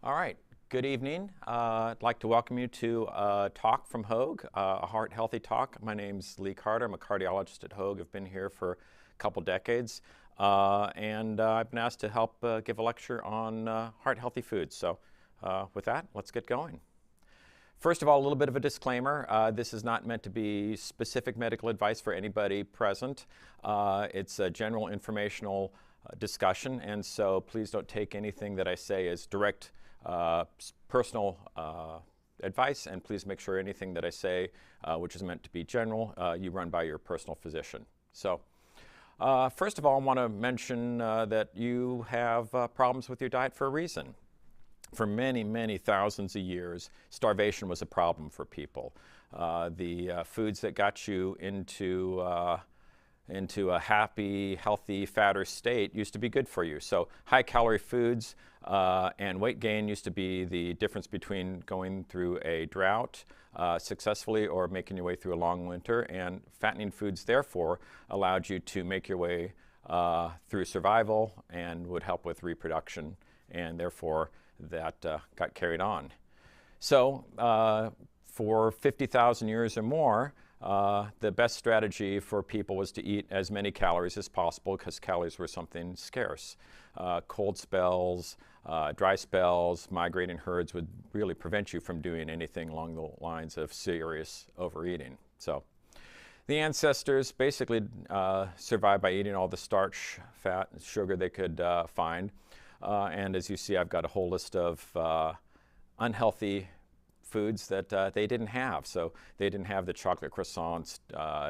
All right, good evening. I'd like to welcome you to a talk from Hoag, a heart healthy talk. My name's Lee Carter. I'm a cardiologist at Hoag. I've been here for a couple decades, and I've been asked to help give a lecture on heart healthy foods. So with that, let's get going. First of all, a little bit of a disclaimer. This is not meant to be specific medical advice for anybody present. It's a general informational discussion, and so please don't take anything that I say as direct personal advice, and please make sure anything that I say, which is meant to be general, you run by your personal physician. So first of all, I want to mention that you have problems with your diet for a reason. For many, many thousands of years, starvation was a problem for people. The foods that got you into a happy, healthy, fatter state used to be good for you. So high-calorie foods and weight gain used to be the difference between going through a drought successfully or making your way through a long winter. And fattening foods, therefore, allowed you to make your way through survival and would help with reproduction, and therefore that got carried on. So for 50,000 years or more, the best strategy for people was to eat as many calories as possible because calories were something scarce. Cold spells, dry spells, migrating herds would really prevent you from doing anything along the lines of serious overeating. So the ancestors basically survived by eating all the starch, fat, and sugar they could find. And as you see, I've got a whole list of unhealthy foods that they didn't have. So they didn't have the chocolate croissants,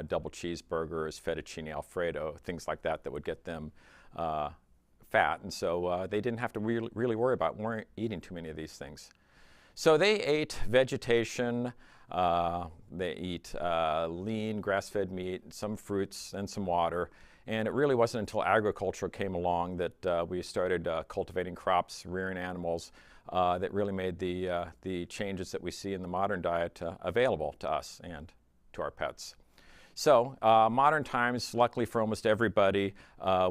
double cheeseburgers, fettuccine Alfredo, things like that that would get them fat. And so they didn't have to really worry about eating too many of these things. So they ate vegetation, they eat lean grass-fed meat, some fruits, and some water. And it really wasn't until agriculture came along that we started cultivating crops, rearing animals, that really made the changes that we see in the modern diet available to us and to our pets. So modern times, luckily for almost everybody,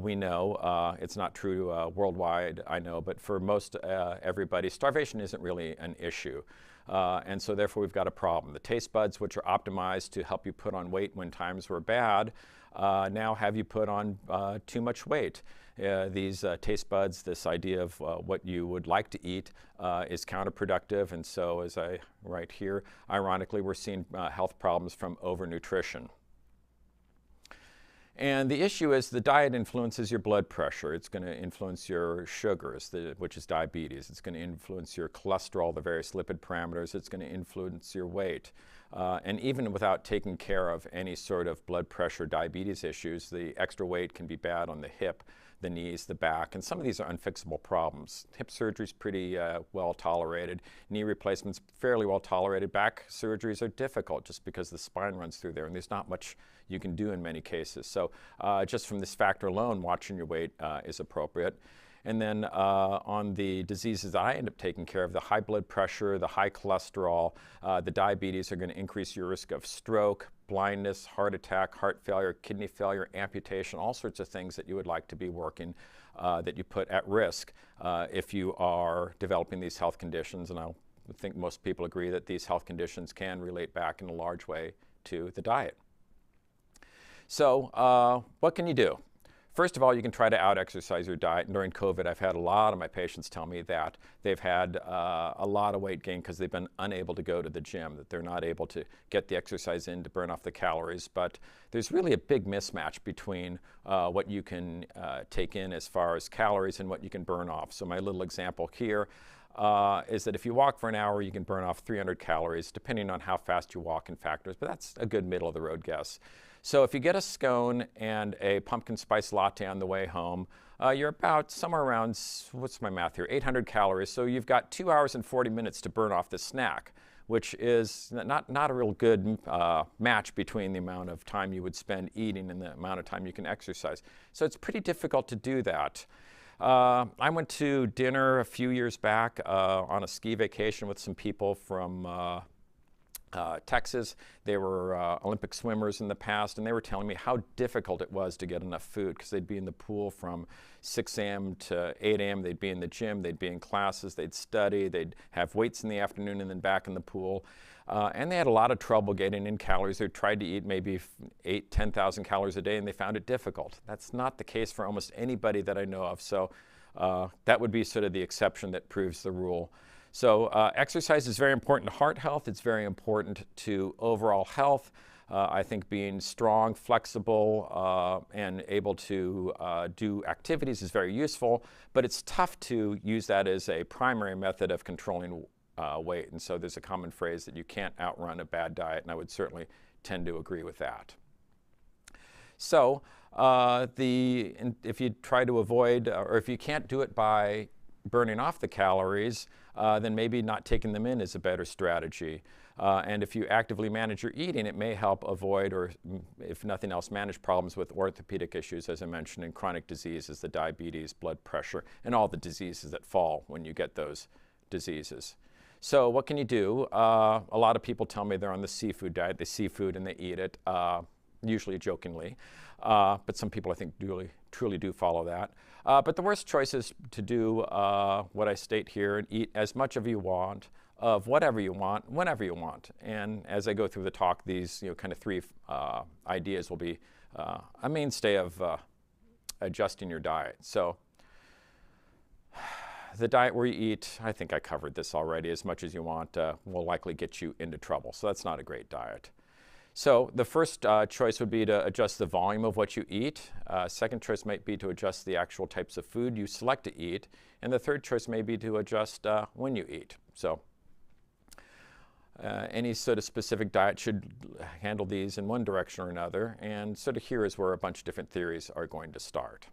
we know, it's not true worldwide, I know, but for most everybody, starvation isn't really an issue. And so therefore we've got a problem. The taste buds, which are optimized to help you put on weight when times were bad, now have you put on too much weight. These taste buds, this idea of what you would like to eat is counterproductive, and so as I write here, ironically, we're seeing health problems from overnutrition. And the issue is the diet influences your blood pressure. It's going to influence your sugars, which is diabetes. It's going to influence your cholesterol, the various lipid parameters. It's going to influence your weight. And even without taking care of any sort of blood pressure diabetes issues, the extra weight can be bad on the hip, the knees, the back, and some of these are unfixable problems. Hip surgery is pretty well tolerated. Knee replacements fairly well tolerated. Back surgeries are difficult just because the spine runs through there, and there's not much you can do in many cases. So just from this factor alone, watching your weight is appropriate. And then on the diseases that I end up taking care of, the high blood pressure, the high cholesterol, the diabetes are going to increase your risk of stroke, blindness, heart attack, heart failure, kidney failure, amputation, all sorts of things that you would like to be working that you put at risk if you are developing these health conditions. And I think most people agree that these health conditions can relate back in a large way to the diet. So what can you do? First of all, you can try to out-exercise your diet. And during COVID, I've had a lot of my patients tell me that they've had a lot of weight gain because they've been unable to go to the gym, that they're not able to get the exercise in to burn off the calories. But there's really a big mismatch between what you can take in as far as calories and what you can burn off. So my little example here is that if you walk for an hour, you can burn off 300 calories, depending on how fast you walk in factors. But that's a good middle-of-the-road guess. So if you get a scone and a pumpkin spice latte on the way home, you're about somewhere around, what's my math here, 800 calories. So you've got 2 hours and 40 minutes to burn off this snack, which is not a real good match between the amount of time you would spend eating and the amount of time you can exercise. So it's pretty difficult to do that. I went to dinner a few years back on a ski vacation with some people from Texas. They were Olympic swimmers in the past, and they were telling me how difficult it was to get enough food because they'd be in the pool from 6 a.m. to 8 a.m. They'd be in the gym, they'd be in classes, they'd study, they'd have weights in the afternoon and then back in the pool. And they had a lot of trouble getting in calories. They tried to eat maybe 8,000, 10,000 calories a day, and they found it difficult. That's not the case for almost anybody that I know of. So that would be sort of the exception that proves the rule. So exercise is very important to heart health. It's very important to overall health. I think being strong, flexible, and able to do activities is very useful, but it's tough to use that as a primary method of controlling weight. And so there's a common phrase that you can't outrun a bad diet, and I would certainly tend to agree with that. So if you try to avoid, or if you can't do it by burning off the calories, then maybe not taking them in is a better strategy. And if you actively manage your eating, it may help avoid, or if nothing else, manage problems with orthopedic issues, as I mentioned, and chronic diseases, the diabetes, blood pressure, and all the diseases that fall when you get those diseases. So what can you do? A lot of people tell me they're on the seafood diet. They see food and they eat it, usually jokingly. But some people, I think, truly do follow that. But the worst choice is to do what I state here and eat as much of you want, of whatever you want, whenever you want. And as I go through the talk, these kind of three ideas will be a mainstay of adjusting your diet. So the diet where you eat, I think I covered this already, as much as you want will likely get you into trouble. So that's not a great diet. So the first choice would be to adjust the volume of what you eat. Second choice might be to adjust the actual types of food you select to eat. And the third choice may be to adjust when you eat. So any sort of specific diet should handle these in one direction or another. And sort of here is where a bunch of different theories are going to start.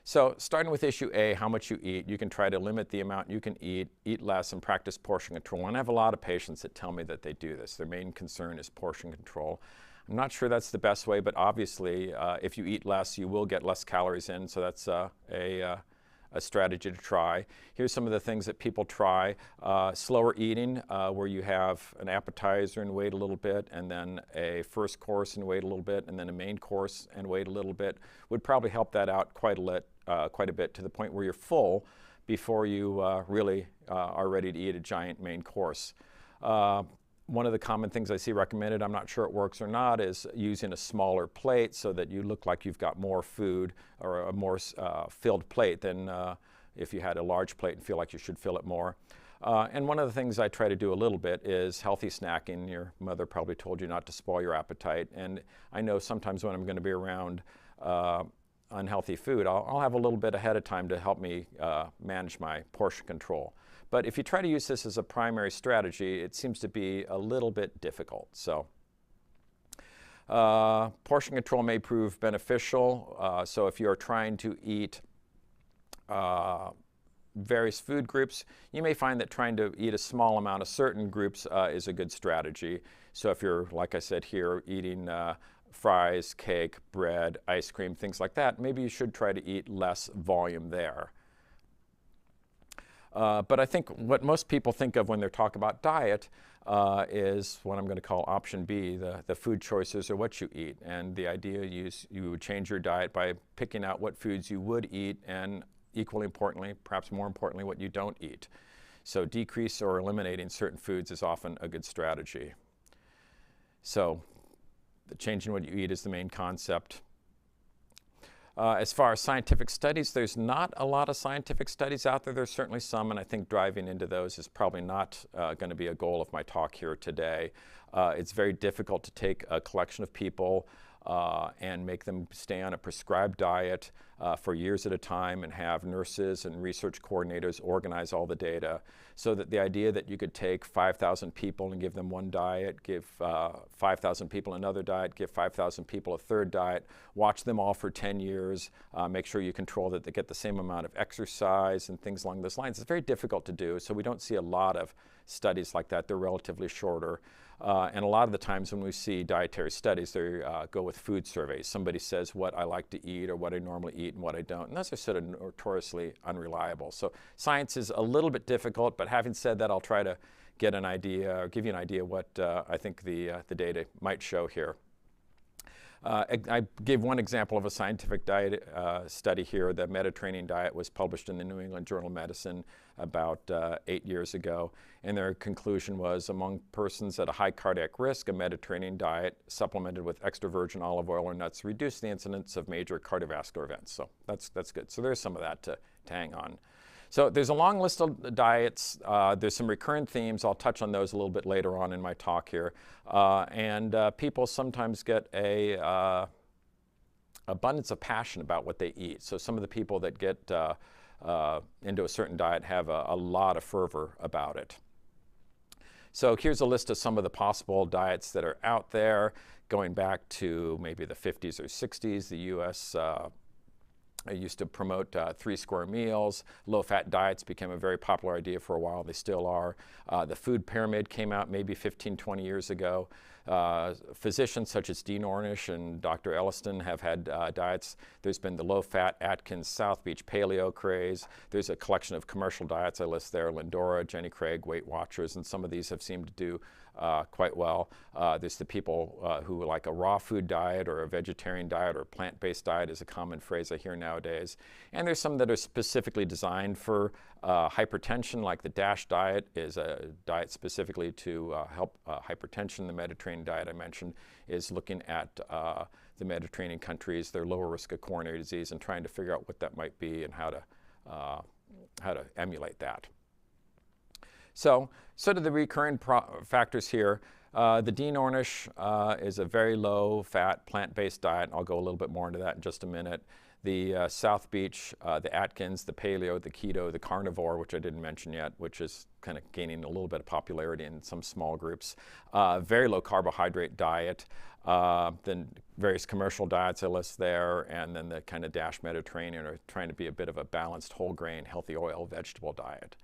So starting with issue A, how much you eat, you can try to limit the amount you can eat less, and practice portion control. And I have a lot of patients that tell me that they do this. Their main concern is portion control. I'm not sure that's the best way, but obviously if you eat less, you will get less calories in, so that's a strategy to try. Here's some of the things that people try. Slower eating, where you have an appetizer and wait a little bit, and then a first course and wait a little bit, and then a main course and wait a little bit, would probably help that out quite a bit, to the point where you're full before you really are ready to eat a giant main course. One of the common things I see recommended, I'm not sure it works or not, is using a smaller plate so that you look like you've got more food, or a more filled plate than if you had a large plate and feel like you should fill it more. And one of the things I try to do a little bit is healthy snacking. Your mother probably told you not to spoil your appetite. And I know sometimes when I'm going to be around unhealthy food, I'll have a little bit ahead of time to help me manage my portion control. But if you try to use this as a primary strategy, it seems to be a little bit difficult. So portion control may prove beneficial. So if you're trying to eat various food groups, you may find that trying to eat a small amount of certain groups is a good strategy. So if you're, like I said here, eating fries, cake, bread, ice cream, things like that, maybe you should try to eat less volume there. But I think what most people think of when they talk about diet is what I'm going to call option B, the food choices or what you eat. And the idea is you would change your diet by picking out what foods you would eat, and equally importantly, perhaps more importantly, what you don't eat. So decrease or eliminating certain foods is often a good strategy. So changing what you eat is the main concept. As far as scientific studies, there's not a lot of scientific studies out there. There's certainly some, and I think driving into those is probably not going to be a goal of my talk here today. It's very difficult to take a collection of people and make them stay on a prescribed diet for years at a time, and have nurses and research coordinators organize all the data, so that the idea that you could take 5,000 people and give them one diet, give 5,000 people another diet, give 5,000 people a third diet, watch them all for 10 years, make sure you control that they get the same amount of exercise and things along those lines. It's very difficult to do, so we don't see a lot of studies like that. They're relatively shorter. And a lot of the times when we see dietary studies, they go with food surveys. Somebody says what I like to eat or what I normally eat and what I don't. And those are sort of notoriously unreliable. So science is a little bit difficult, but having said that, I'll try to get an idea, or give you an idea what I think the data might show here. I gave one example of a scientific diet study here. The Mediterranean diet was published in the New England Journal of Medicine about 8 years ago, and their conclusion was among persons at a high cardiac risk, a Mediterranean diet supplemented with extra virgin olive oil or nuts reduced the incidence of major cardiovascular events. So that's good. So there's some of that to hang on. So there's a long list of diets. There's some recurrent themes. I'll touch on those a little bit later on in my talk here. And people sometimes get a abundance of passion about what they eat. So some of the people that get into a certain diet have a lot of fervor about it. So here's a list of some of the possible diets that are out there, going back to maybe the 50s or 60s. The U.S. used to promote 3 square meals. Low-fat diets became a very popular idea for a while. They still are. The food pyramid came out maybe 15, 20 years ago. Physicians such as Dean Ornish and Dr. Elliston have had diets. There's been the low-fat Atkins South Beach paleo craze. There's a collection of commercial diets I list there, Lindora, Jenny Craig, Weight Watchers, and some of these have seemed to do quite well. There's the people who like a raw food diet or a vegetarian diet or plant-based diet is a common phrase I hear nowadays. And there's some that are specifically designed for hypertension, like the DASH diet is a diet specifically to help hypertension. The Mediterranean diet I mentioned is looking at the Mediterranean countries, their lower risk of coronary disease, and trying to figure out what that might be and how to emulate that. So sort of the recurring factors here. The Dean Ornish is a very low-fat, plant-based diet. I'll go a little bit more into that in just a minute. The South Beach, the Atkins, the paleo, the keto, the carnivore, which I didn't mention yet, which is kind of gaining a little bit of popularity in some small groups. Very low carbohydrate diet. Then various commercial diets I list there, and then the kind of DASH Mediterranean are trying to be a bit of a balanced whole grain, healthy oil, vegetable diet.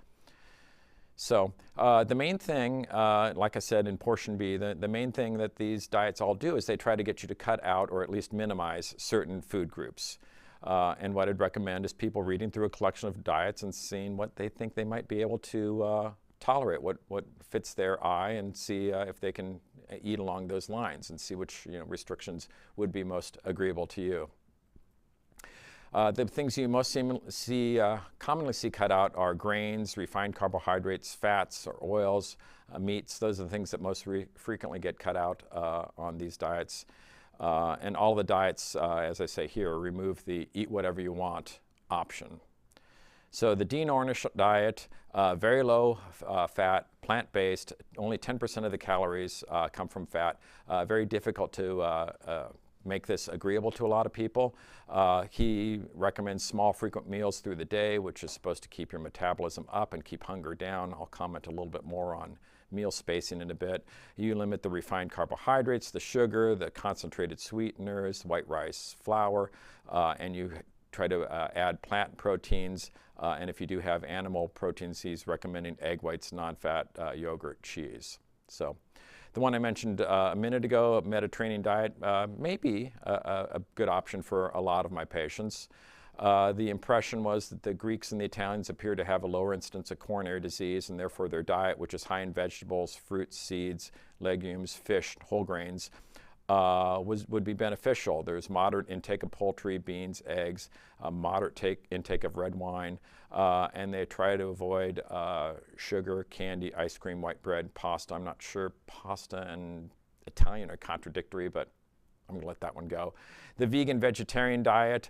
So the main thing, like I said in portion B, the main thing that these diets all do is they try to get you to cut out or at least minimize certain food groups. And what I'd recommend is people reading through a collection of diets and seeing what they think they might be able to tolerate, what fits their eye, and see if they can eat along those lines and see which restrictions would be most agreeable to you. The things you most commonly see cut out are grains, refined carbohydrates, fats or oils, meats. Those are the things that most frequently get cut out on these diets. And all the diets, as I say here, remove the eat whatever you want option. So the Dean Ornish diet, very low fat, plant-based, only 10% of the calories come from fat. Very difficult to make this agreeable to a lot of people. He recommends small, frequent meals through the day, which is supposed to keep your metabolism up and keep hunger down. I'll comment a little bit more on meal spacing in a bit. You limit the refined carbohydrates, the sugar, the concentrated sweeteners, white rice, flour, and you try to add plant proteins. And if you do have animal proteins, he's recommending egg whites, non-fat, yogurt, cheese. So the one I mentioned a minute ago, a Mediterranean diet, may be a good option for a lot of my patients. The impression was that the Greeks and the Italians appear to have a lower incidence of coronary disease, and therefore their diet, which is high in vegetables, fruits, seeds, legumes, fish, whole grains, would be beneficial. There's moderate intake of poultry, beans, eggs, moderate intake of red wine, and they try to avoid sugar, candy, ice cream, white bread, pasta. I'm not sure pasta and Italian are contradictory, but I'm going to let that one go. The vegan-vegetarian diet,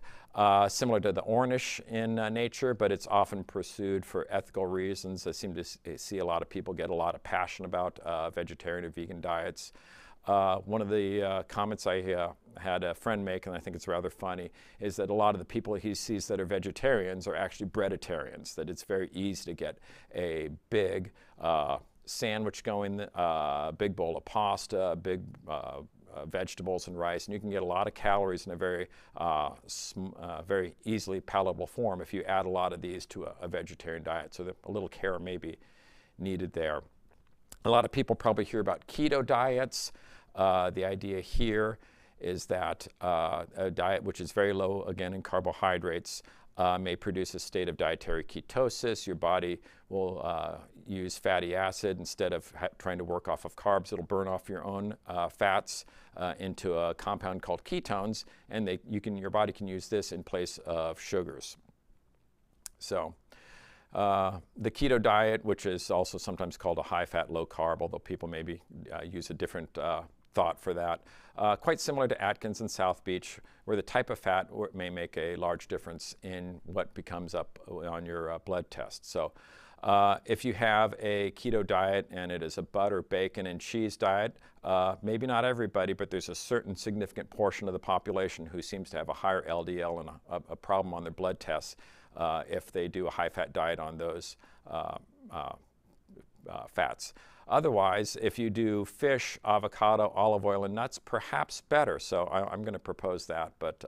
similar to the Ornish in nature, but it's often pursued for ethical reasons. I seem to see a lot of people get a lot of passion about vegetarian or vegan diets. One of the comments I had a friend make, and I think it's rather funny, is that a lot of the people he sees that are vegetarians are actually breaditarians, that it's very easy to get a big sandwich going, a big bowl of pasta, big vegetables and rice, and you can get a lot of calories in a very easily palatable form if you add a lot of these to a vegetarian diet. So a little care may be needed there. A lot of people probably hear about keto diets. The idea here is that a diet which is very low, again, in carbohydrates, may produce a state of dietary ketosis. Your body will use fatty acid instead of trying to work off of carbs. It'll burn off your own fats into a compound called ketones, and your body can use this in place of sugars. So the keto diet, which is also sometimes called a high-fat, low-carb, although people maybe use a different thought for that. Quite similar to Atkins and South Beach, where the type of fat may make a large difference in what becomes up on your blood test. So if you have a keto diet and it is a butter, bacon, and cheese diet, maybe not everybody, but there's a certain significant portion of the population who seems to have a higher LDL and a problem on their blood tests if they do a high-fat diet on those fats. Otherwise, if you do fish, avocado, olive oil, and nuts, perhaps better. So I'm going to propose that, but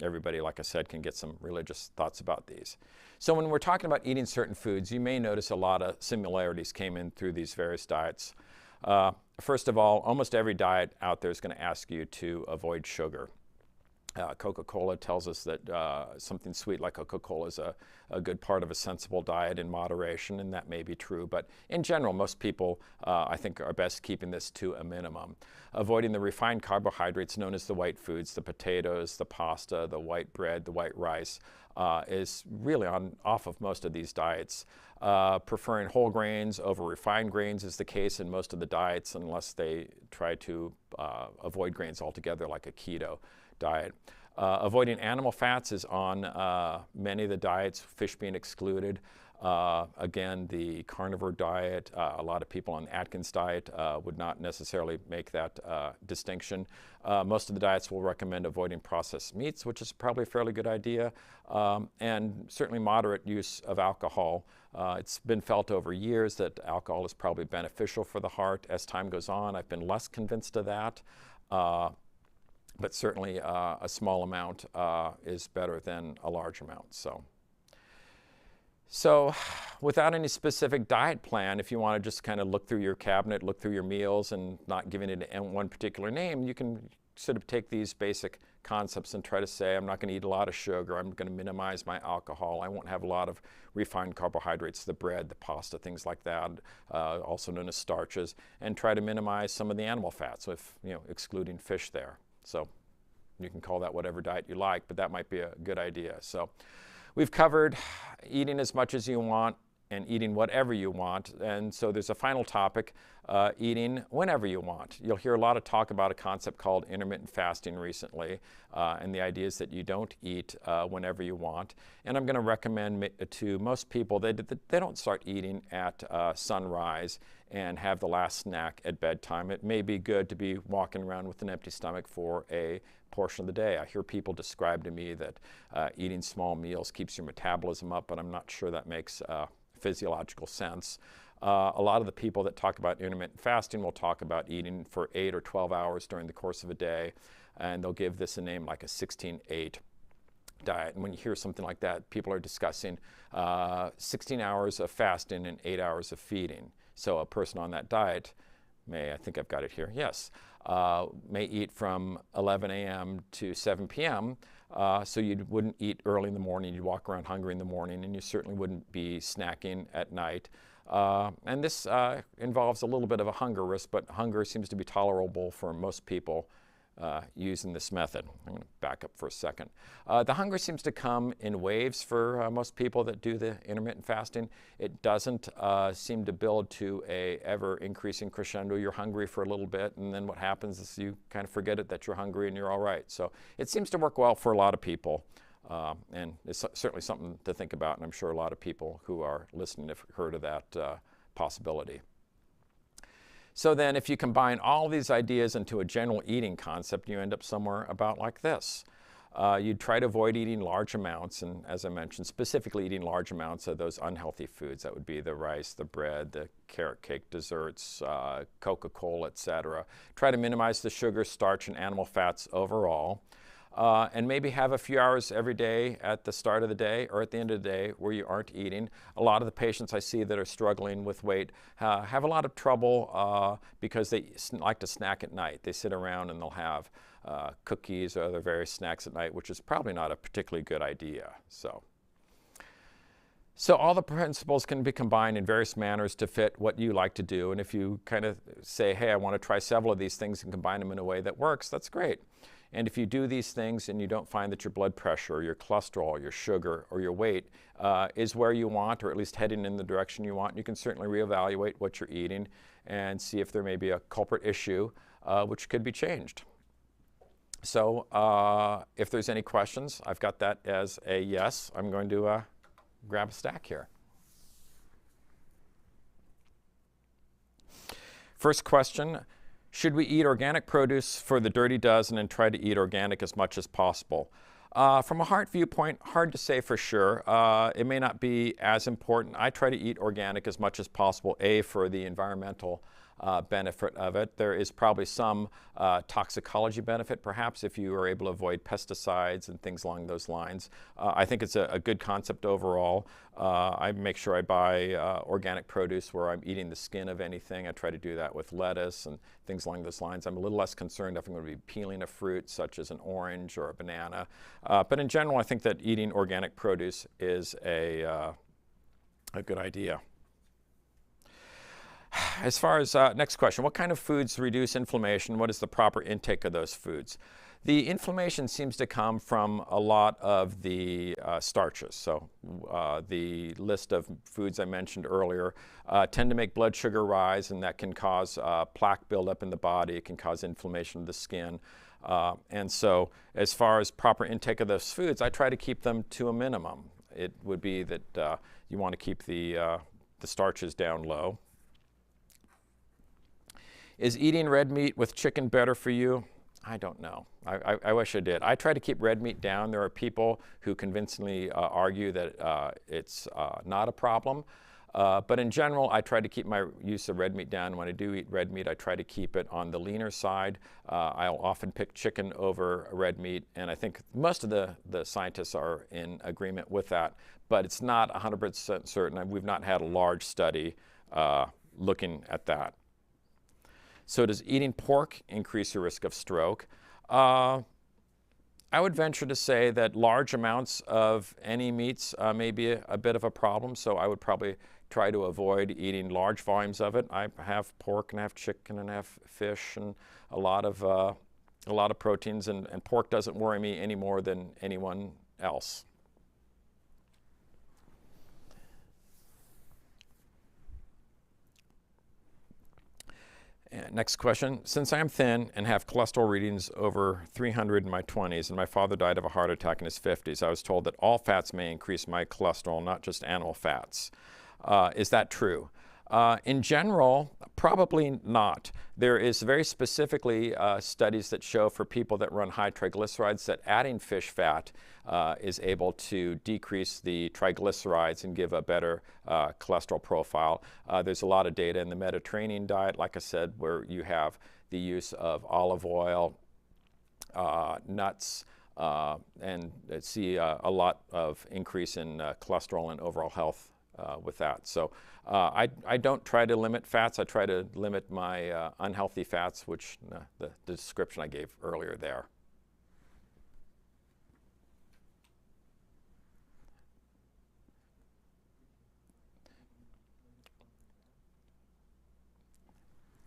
everybody, like I said, can get some religious thoughts about these. So when we're talking about eating certain foods, you may notice a lot of similarities came in through these various diets. First of all, almost every diet out there is going to ask you to avoid sugar. Coca-Cola tells us that something sweet like Coca-Cola is a good part of a sensible diet in moderation, and that may be true. But in general, most people, I think, are best keeping this to a minimum. Avoiding the refined carbohydrates known as the white foods, the potatoes, the pasta, the white bread, the white rice, is really off of most of these diets. Preferring whole grains over refined grains is the case in most of the diets, unless they try to avoid grains altogether, like a keto diet. Avoiding animal fats is on many of the diets, fish being excluded. Again, the carnivore diet, a lot of people on the Atkins diet would not necessarily make that distinction. Most of the diets will recommend avoiding processed meats, which is probably a fairly good idea, and certainly moderate use of alcohol. It's been felt over years that alcohol is probably beneficial for the heart. As time goes on, I've been less convinced of that. But certainly a small amount is better than a large amount. So without any specific diet plan, if you want to just kind of look through your cabinet, look through your meals, and not giving it one particular name, you can sort of take these basic concepts and try to say, I'm not going to eat a lot of sugar, I'm going to minimize my alcohol, I won't have a lot of refined carbohydrates, the bread, the pasta, things like that, also known as starches, and try to minimize some of the animal fats, with excluding fish there. So you can call that whatever diet you like, but that might be a good idea. So we've covered eating as much as you want and eating whatever you want. And so there's a final topic, eating whenever you want. You'll hear a lot of talk about a concept called intermittent fasting recently, and the idea is that you don't eat whenever you want. And I'm going to recommend to most people that they don't start eating at sunrise and have the last snack at bedtime. It may be good to be walking around with an empty stomach for a portion of the day. I hear people describe to me that eating small meals keeps your metabolism up, but I'm not sure that makes physiological sense. A lot of the people that talk about intermittent fasting will talk about eating for 8 or 12 hours during the course of a day, and they'll give this a name like a 16-8 diet. And when you hear something like that, people are discussing 16 hours of fasting and 8 hours of feeding. So a person on that diet may, I think I've got it here, yes, may eat from 11 a.m. to 7 p.m., so you wouldn't eat early in the morning, you'd walk around hungry in the morning, and you certainly wouldn't be snacking at night. And this involves a little bit of a hunger risk, but hunger seems to be tolerable for most people using this method. I'm going to back up for a second. The hunger seems to come in waves for most people that do the intermittent fasting. It doesn't seem to build to a ever increasing crescendo. You're hungry for a little bit, and then what happens is you kind of forget it that you're hungry and you're all right. So it seems to work well for a lot of people. And it's certainly something to think about, and I'm sure a lot of people who are listening have heard of that possibility. So then if you combine all these ideas into a general eating concept, you end up somewhere about like this. You'd try to avoid eating large amounts, and as I mentioned, specifically eating large amounts of those unhealthy foods. That would be the rice, the bread, the carrot cake desserts, Coca-Cola, etc. Try to minimize the sugar, starch, and animal fats overall. And maybe have a few hours every day at the start of the day or at the end of the day where you aren't eating. A lot of the patients I see that are struggling with weight have a lot of trouble because they like to snack at night. They sit around and they'll have cookies or other various snacks at night, which is probably not a particularly good idea. So So all the principles can be combined in various manners to fit what you like to do. And if you kind of say, hey, I want to try several of these things and combine them in a way that works, that's great. And if you do these things and you don't find that your blood pressure, or your cholesterol, your sugar, or your weight is where you want, or at least heading in the direction you want, you can certainly reevaluate what you're eating and see if there may be a culprit issue which could be changed. So if there's any questions, I've got that as a yes. I'm going to grab a stack here. First question, should we eat organic produce for the dirty dozen and try to eat organic as much as possible? From a heart viewpoint, hard to say for sure. It may not be as important. I try to eat organic as much as possible, A, for the environmental benefit of it. There is probably some toxicology benefit, perhaps, if you are able to avoid pesticides and things along those lines. I think it's a good concept overall. I make sure I buy organic produce where I'm eating the skin of anything. I try to do that with lettuce and things along those lines. I'm a little less concerned if I'm going to be peeling a fruit, such as an orange or a banana. But in general, I think that eating organic produce is a good idea. As far as next question, what kind of foods reduce inflammation? What is the proper intake of those foods? The inflammation seems to come from a lot of the starches. So the list of foods I mentioned earlier tend to make blood sugar rise, and that can cause plaque buildup in the body. It can cause inflammation of the skin. And so as far as proper intake of those foods, I try to keep them to a minimum. It would be that you want to keep the starches down low. Is eating red meat with chicken better for you? I don't know. I wish I did. I try to keep red meat down. There are people who convincingly argue that it's not a problem. But in general, I try to keep my use of red meat down. When I do eat red meat, I try to keep it on the leaner side. I'll often pick chicken over red meat, and I think most of the scientists are in agreement with that. But it's not 100% certain. We've not had a large study looking at that. So does eating pork increase your risk of stroke? I would venture to say that large amounts of any meats may be a bit of a problem, so I would probably try to avoid eating large volumes of it. I have pork and I have chicken and I have fish and a lot of proteins, and pork doesn't worry me any more than anyone else. Next question. Since I am thin and have cholesterol readings over 300 in my 20s, and my father died of a heart attack in his 50s, I was told that all fats may increase my cholesterol, not just animal fats. Is that true? In general, probably not. There is very specifically studies that show for people that run high triglycerides that adding fish fat is able to decrease the triglycerides and give a better cholesterol profile. There's a lot of data in the Mediterranean diet, like I said, where you have the use of olive oil, nuts, and see a lot of increase in cholesterol and overall health with that. So I don't try to limit fats. I try to limit my unhealthy fats, which the description I gave earlier there.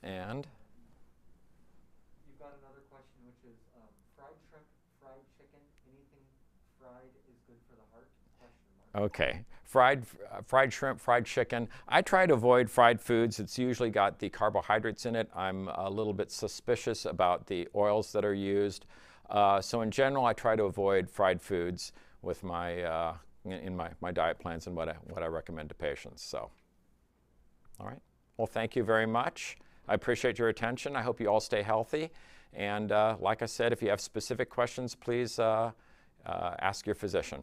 And you've got another question, which is fried shrimp, fried chicken, anything fried is good for the heart? Okay. Fried shrimp, fried chicken. I try to avoid fried foods. It's usually got the carbohydrates in it. I'm a little bit suspicious about the oils that are used. So in general, I try to avoid fried foods with my in my diet plans and what I recommend to patients. So, all right. Well, thank you very much. I appreciate your attention. I hope you all stay healthy. And like I said, if you have specific questions, please ask your physician.